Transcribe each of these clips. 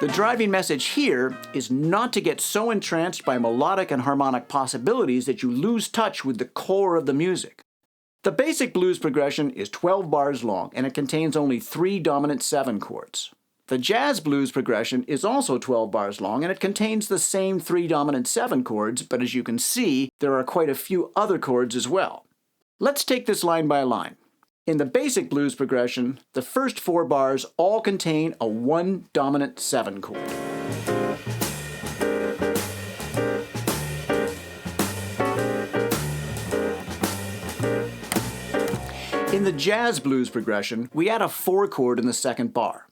The driving message here is not to get so entranced by melodic and harmonic possibilities that you lose touch with the core of the music. The basic blues progression is 12 bars long, and it contains only 3 dominant 7 chords. The jazz blues progression is also 12 bars long, and it contains the same 3 dominant 7 chords, but as you can see, there are quite a few other chords as well. Let's take this line by line. In the basic blues progression, the first 4 bars all contain a 1 dominant 7 chord. In the jazz blues progression, we add a 4 chord in the second bar.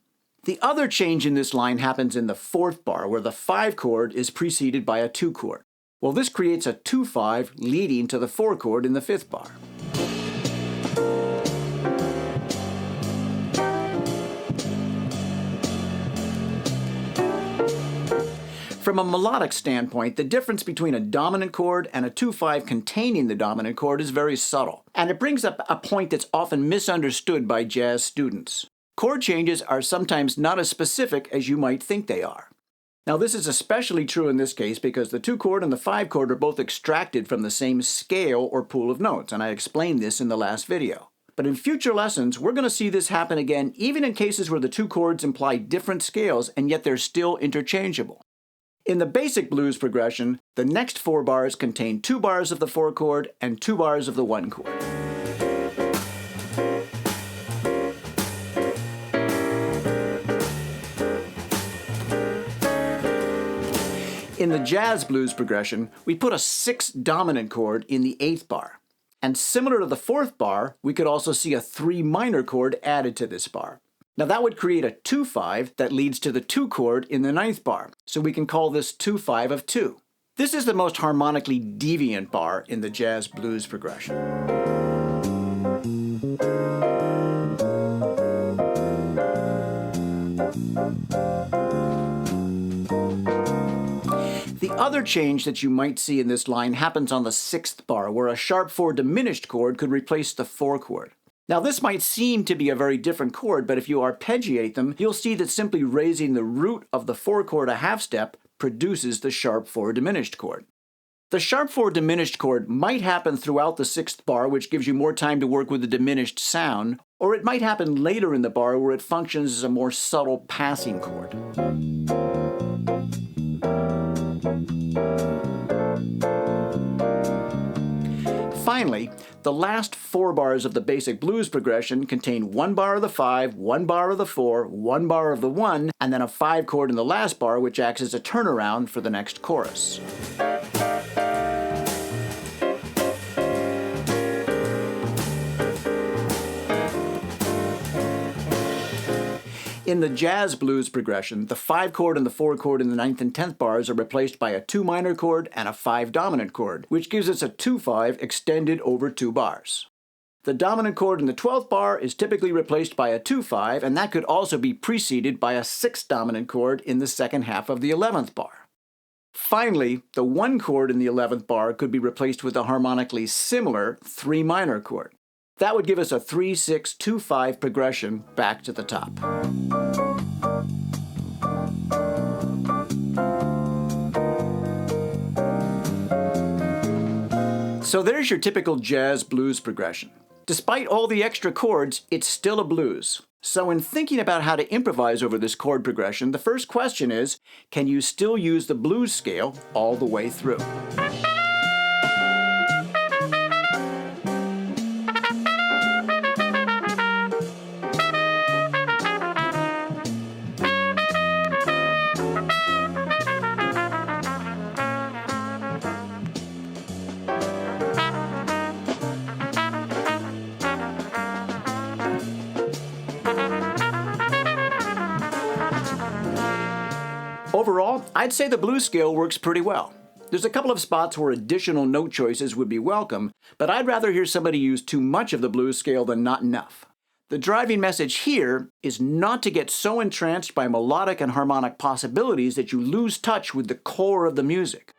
The other change in this line happens in the 4th bar, where the 5 chord is preceded by a 2 chord. Well, this creates a 2-5 leading to the 4 chord in the 5th bar. From a melodic standpoint, the difference between a dominant chord and a 2-5 containing the dominant chord is very subtle, and it brings up a point that's often misunderstood by jazz students. Chord changes are sometimes not as specific as you might think they are. Now, this is especially true in this case because the 2 chord and the 5 chord are both extracted from the same scale or pool of notes, and I explained this in the last video. But in future lessons, we're going to see this happen again, even in cases where the 2 chords imply different scales and yet they're still interchangeable. In the basic blues progression, the next 4 bars contain 2 bars of the 4 chord and 2 bars of the 1 chord. In the jazz blues progression, we put a 6 dominant chord in the 8th bar. And similar to the 4th bar, we could also see a 3 minor chord added to this bar. Now that would create a 2-5 that leads to the 2 chord in the 9th bar, so we can call this 2-5 of 2. This is the most harmonically deviant bar in the jazz blues progression. The other change that you might see in this line happens on the 6th bar, where a sharp 4 diminished chord could replace the 4 chord. Now this might seem to be a very different chord, but if you arpeggiate them, you'll see that simply raising the root of the 4 chord a half step produces the sharp 4 diminished chord. The sharp 4 diminished chord might happen throughout the 6th bar, which gives you more time to work with the diminished sound, or it might happen later in the bar where it functions as a more subtle passing chord. Finally, the last 4 bars of the basic blues progression contain 1 bar of the 5, 1 bar of the 4, 1 bar of the 1, and then a 5 chord in the last bar, which acts as a turnaround for the next chorus. In the jazz blues progression, the 5 chord and the 4 chord in the 9th and 10th bars are replaced by a 2 minor chord and a 5 dominant chord, which gives us a 2-5 extended over 2 bars. The dominant chord in the 12th bar is typically replaced by a 2-5, and that could also be preceded by a 6 dominant chord in the second half of the 11th bar. Finally, the 1 chord in the 11th bar could be replaced with a harmonically similar 3 minor chord. That would give us a 3-6-2-5 progression back to the top. So there's your typical jazz blues progression. Despite all the extra chords, it's still a blues. So in thinking about how to improvise over this chord progression, the first question is, can you still use the blues scale all the way through? Overall, I'd say the blues scale works pretty well. There's a couple of spots where additional note choices would be welcome, but I'd rather hear somebody use too much of the blues scale than not enough. The driving message here is not to get so entranced by melodic and harmonic possibilities that you lose touch with the core of the music.